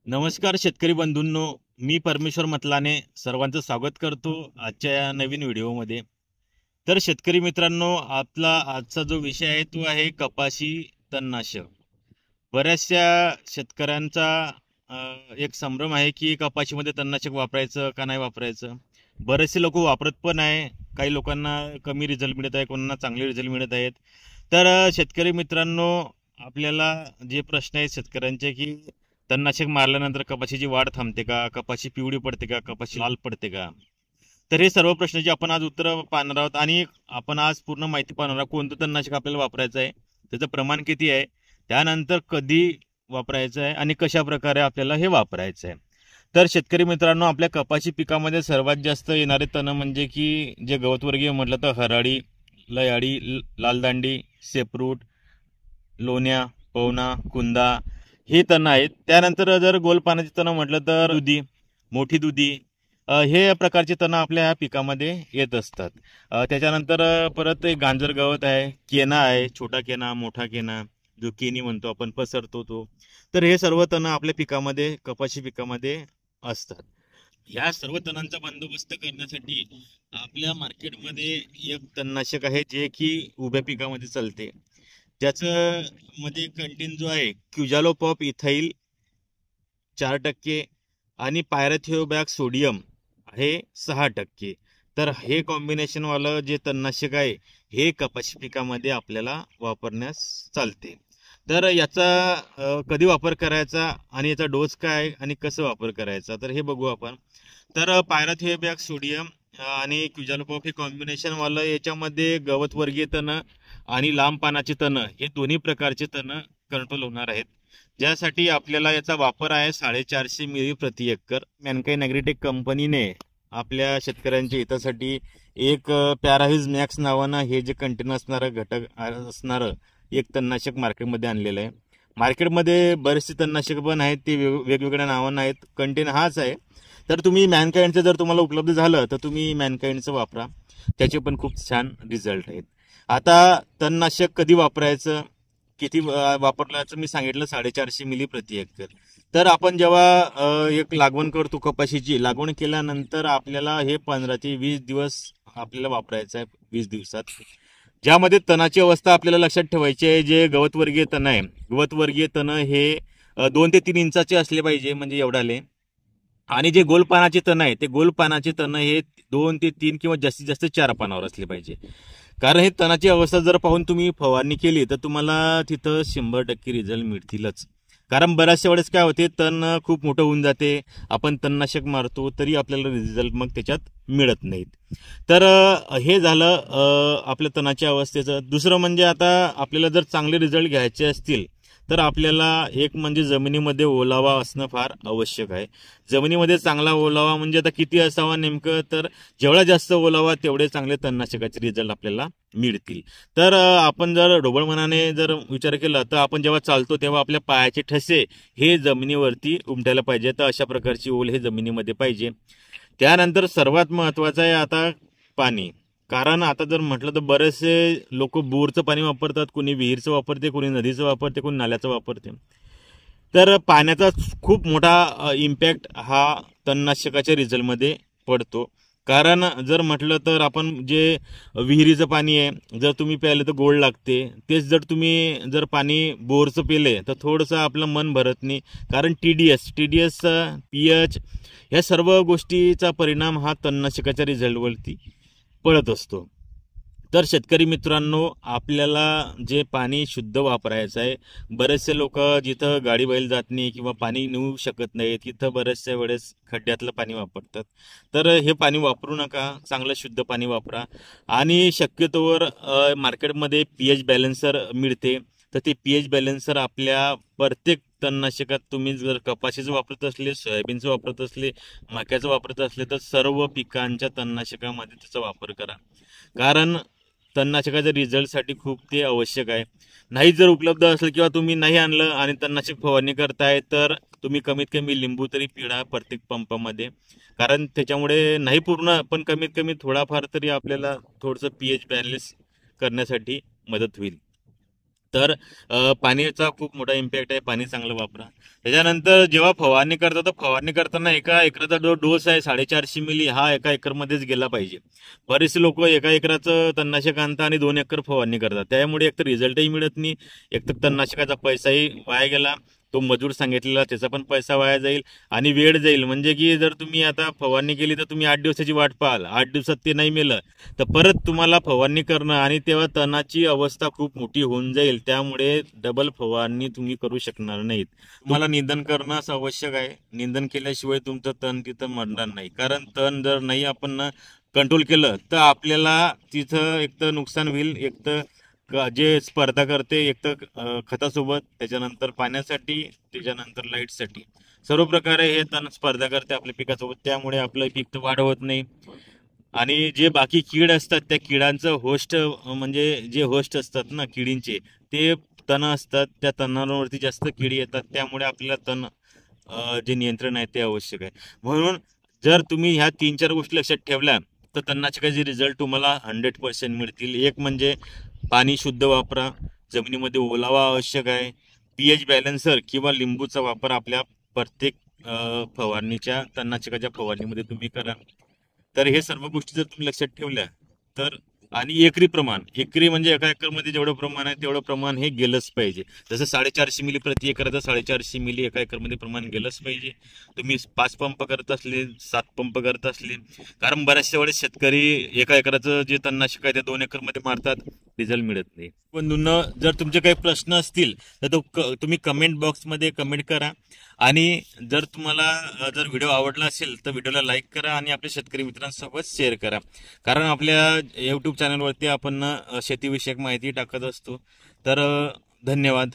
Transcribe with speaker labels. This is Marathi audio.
Speaker 1: नमस्कार शेतकरी बंधूंनो, मी परमेश्वर मतलाने सर्वांचं स्वागत करतो आजच्या या नवीन व्हिडिओमध्ये. तर शेतकरी मित्रांनो, आपला आजचा जो विषय आहे तो आहे कपाशी तणनाशक. बऱ्याचशा शेतकऱ्यांचा एक संभ्रम आहे की कपाशीमध्ये तणनाशक वापरायचं का नाही वापरायचं. बरेचसे लोक वापरत पण आहे, काही लोकांना कमी रिझल्ट मिळत आहे, कोणाला चांगले रिझल्ट मिळत आहेत. तर शेतकरी मित्रांनो, आपल्याला जे प्रश्न आहेत शेतकऱ्यांचे की तणनाशक मारल्यानंतर कपाशीची वाढ थांबते का, कपाशी पिवळी पडते का, कपाशी लाल पडते का. तर हे सर्व प्रश्नाची आपण आज उत्तर पाहणार आहोत आणि आपण आज पूर्ण माहिती पाहणार आहोत. कोणतं तणनाशक आपल्याला वापरायचं आहे, त्याचं प्रमाण किती आहे, त्यानंतर कधी वापरायचं आहे आणि कशा प्रकारे आपल्याला हे वापरायचं आहे. तर शेतकरी मित्रांनो, आपल्या कपाशी पिकामध्ये सर्वात जास्त येणारे तण म्हणजे की जे गवतवर्गीय म्हटलं तर हराळी, लयाळी, लालदांडी, सेपरूट, लोण्या, पवना, कुंदा हे तण आहेत. त्यानंतर जर गोल पानाची तणं म्हटलं तर दुधी, मोठी दुधी, हे प्रकारचे तणं आपल्या ह्या पिकामध्ये येत असतात. त्याच्यानंतर परत एक गांजर गवत आहे, केना आहे, छोटा केना, मोठा केना, जो केनी म्हणतो आपण, पसरतो तो. तर हे सर्व तणं आपल्या पिकामध्ये, कपाशी पिकामध्ये असतात. या सर्व तणांचा बंदोबस्त करण्यासाठी आपल्या मार्केटमध्ये एक तणनाशक आहे जे की उभ्या पिकामध्ये चालते. त्याचं मध्ये कंटेन जो आहे क्युजालोपॉप इथाईल 4% आणि पायरथिओबॅक सोडियम आहे 6%. तर हे कॉम्बिनेशन वालं जे तणनाशक आहे हे कपाशी पिकामध्ये आपल्याला वापरण्यास चालते. तर याचा कधी वापर करायचा आणि याचा डोस काय आणि कसं वापर करायचा तर हे बघू आपण. तर पायरथिओबॅक सोडियम आणि क्युजालोपॉप हे कॉम्बिनेशन वालं, याच्यामध्ये गवतवर्गीय तण आणि लांब पानाचे तण हे दोन्ही प्रकारचे तण कंट्रोल होणार आहेत. ज्यासाठी आपल्याला याचा वापर आहे 450 मिली प्रति एकर. मॅनकाइंड ॲग्रीटेक कंपनीने आपल्या शेतकऱ्यांच्या हितासाठी एक पॅराव्हिज मॅक्स नावानं हे जे कंटेन असणारं घटक असणारं एक तणनाशक मार्केटमध्ये आणलेलं आहे. मार्केटमध्ये बरेचसे तणनाशक पण आहेत, ते वेगवेगळ्या नावानं आहेत, कंटेन हाच आहे. तर तुम्ही मॅनकाइंडचं जर तुम्हाला उपलब्ध झालं तर तुम्ही मॅनकाइंडचं वापरा, त्याचे पण खूप छान रिझल्ट आहेत. आता तणनाशक कधी वापरायचं, किती वापरल्याचं मी सांगितलं, 450 मिली प्रति एकर. तर आपण जेव्हा एक लागवण करतो कपाशीची, लागवण केल्यानंतर आपल्याला हे 15 ते 20 दिवस आपल्याला वापरायचं आहे. 20 दिवसात ज्यामध्ये तणाची अवस्था आपल्याला लक्षात ठेवायची आहे. जे गवतवर्गीय तण आहे, गवतवर्गीय तण हे 2 ते 3 इंचाचे असले पाहिजे, म्हणजे एवढाले. आणि जे गोलपानाचे तण आहे ते गोलपानाचे तण हे 2 ते 3 किंवा जास्तीत जास्त 4 पानावर असले पाहिजे. कारण हे तणाची अवस्था जर पाहून तुम्ही फवारणी केली तर तुम्हाला तिथं 100% रिझल्ट मिळतीलच. कारण बऱ्याचशा वेळेस काय होते, तण खूप मोठं होऊन जाते, आपण तणनाशक मारतो तरी आपल्याला रिझल्ट मग त्याच्यात मिळत नाहीत. तर हे झालं आपल्या तणाच्या अवस्थेचं. दुसरं म्हणजे आता आपल्याला जर चांगले रिझल्ट घ्यायचे असतील तर आपल्याला एक म्हणजे जमिनीमध्ये ओलावा असणं फार आवश्यक आहे. जमिनीमध्ये चांगला ओलावा म्हणजे आता किती असावा नेमकं, तर जेवढा जास्त ओलावा तेवढे चांगले तणनाशकाचे रिझल्ट आपल्याला मिळतील. तर आपण जर ढोबळ मनाने जर विचार केला तर आपण जेव्हा चालतो तेव्हा आपल्या पायाचे ठसे हे जमिनीवरती उमटायला पाहिजे. तर अशा प्रकारची ओल हे जमिनीमध्ये पाहिजे. त्यानंतर सर्वात महत्त्वाचं आहे आता पाणी. कारण आता जर म्हटलं तर बरेचसे लोक बोरचं पाणी वापरतात, कोणी विहीरचं वापरते, कोणी नदीचं वापरते, कोणी नाल्याचं वापरते. तर पाण्याचा खूप मोठा इम्पॅक्ट हा तणनाशकाच्या रिझल्टमध्ये पडतो. कारण जर म्हटलं तर आपण जे विहिरीचं पाणी आहे जर तुम्ही प्यायलं तर गोड लागते, तेच जर तुम्ही जर पाणी बोरचं पिले तर थोडंसं आपलं मन भरत नाही. कारण TDS pH या सर्व गोष्टीचा परिणाम हा तणनाशकाच्या रिझल्टवरती पडत असतो. तर शेतकरी मित्रांनो, आपल्याला जे पाणी शुद्ध वापरायचं आहे. बरेचसे लोक जिथं गाडी बैल जात नाही किंवा पाणी नेऊ शकत नाही तिथं बऱ्याचशा वेळेस खड्ड्यातलं पाणी वापरतात. तर हे पाणी वापरू नका, चांगलं शुद्ध पाणी वापरा. आणि शक्यतोवर मार्केटमध्ये pH बॅलन्सर मिळते, तर ते pH बॅलन्सर आपल्या प्रत्येक तणनाशकात तुम्ही जर कपाशीचं वापरत असले, सोयाबीनचं वापरत असले, मक्याचं वापरत असले तर सर्व पिकांच्या तणनाशकामध्ये त्याचा वापर करा. कारण तणनाशकाच्या रिझल्टसाठी खूप ते आवश्यक आहे. नाही जर उपलब्ध असेल किंवा तुम्ही नाही आणलं आणि तणनाशक फवारणी करताय तर तुम्ही कमीत कमी लिंबू तरी पिळा प्रत्येक पंपामध्ये. कारण त्याच्यामुळे नाही पूर्ण पण कमीत कमी थोडाफार तरी आपल्याला थोडंसं pH बॅलन्स करण्यासाठी मदत होईल. तर पाण्याचा खूप मोठा इम्पॅक्ट आहे, पाणी चांगलं वापरा. त्याच्यानंतर जेव्हा फवारणी करता तर फवारणी करताना एका एकराचा जो डोस आहे 450 मिली हा एका एकरमध्येच गेला पाहिजे. बरेचसे लोक एका एकराचं तणनाशक आणतात आणि 2 एकर फवारणी करतात, त्यामुळे एक तर रिझल्टही मिळत नाही, एक तर तणनाशकाचा पैसाही वाया गेला, तो मजूर सांगितलेला त्याचा पण पैसा वाया जाईल आणि वेळ जाईल. म्हणजे की जर तुम्ही आता फवारणी केली तर तुम्ही 8 दिवसाची वाट पाहाल, 8 दिवसात ते नाही मेलं तर परत तुम्हाला फवारणी करणं आणि तेव्हा तणाची अवस्था खूप मोठी होऊन जाईल, त्यामुळे डबल फवारणी तुम्ही करू शकणार नाहीत. तुम्हाला निंदन करणं असं आवश्यक आहे, निंदन केल्याशिवाय तुमचं तण तिथं मरणार नाही. कारण तण जर नाही आपण कंट्रोल केलं तर आपल्याला तिथं एक तर नुकसान होईल, एक तर जे स्पर्धा करते एक तर खतासोबत, त्याच्यानंतर पाण्यासाठी, त्याच्यानंतर लाईटसाठी, सर्व प्रकारे हे तण स्पर्धा करते आपल्या पिकासोबत, त्यामुळे आपलं पीक तर वाढ होत नाही. आणि जे बाकी कीड असतात त्या किडांचं होस्ट म्हणजे जे होस्ट असतात ना किडींचे, ते तण असतात, त्या तणांवरती जास्त किडी येतात, त्यामुळे आपल्याला तण जे नियंत्रण आहे ते आवश्यक आहे. म्हणून जर तुम्ही ह्या 3-4 गोष्टी लक्षात ठेवल्या तर तणनाशकाचे रिझल्ट तुम्हाला 100% मिळतील. एक म्हणजे पाणी शुद्ध वापरा, जमिनीमध्ये ओलावा आवश्यक आहे, पीएच बॅलन्सर किंवा लिंबूचा वापर आपल्या प्रत्येक फवारणीच्या तणनाशकाच्या फवारणीमध्ये तुम्ही करा. तर हे सर्व गोष्टी जर तुम्ही लक्षात ठेवल्या तर, आणि एकरी म्हणजे एका एकरमध्ये जेवढं प्रमाण आहे तेवढं प्रमाण हे गेलंच पाहिजे. जसं 450 मिली प्रति एकराचं 450 मिली एका एकरमध्ये प्रमाण गेलंच पाहिजे. तुम्ही 5 पंप करत असले, 7 पंप करत असले, कारण बऱ्याचशा वेळेस शेतकरी एका एकराचं जे तणनाशक आहे ते 2 एकरमध्ये मारतात, रिझल्ट मिळत नाही. बंधूंनो, जर तुमचे काही प्रश्न असतील तर तुम्ही कमेंट बॉक्समध्ये कमेंट करा. आणि जर तुम्हाला जर व्हिडिओ आवडला असेल तर व्हिडिओला लाईक करा आणि आपल्या शेतकरी मित्रांसोबत शेअर करा. कारण आपल्या यूट्यूब चॅनलवरती आपण शेतीविषयक माहिती टाकत असतो. तर धन्यवाद.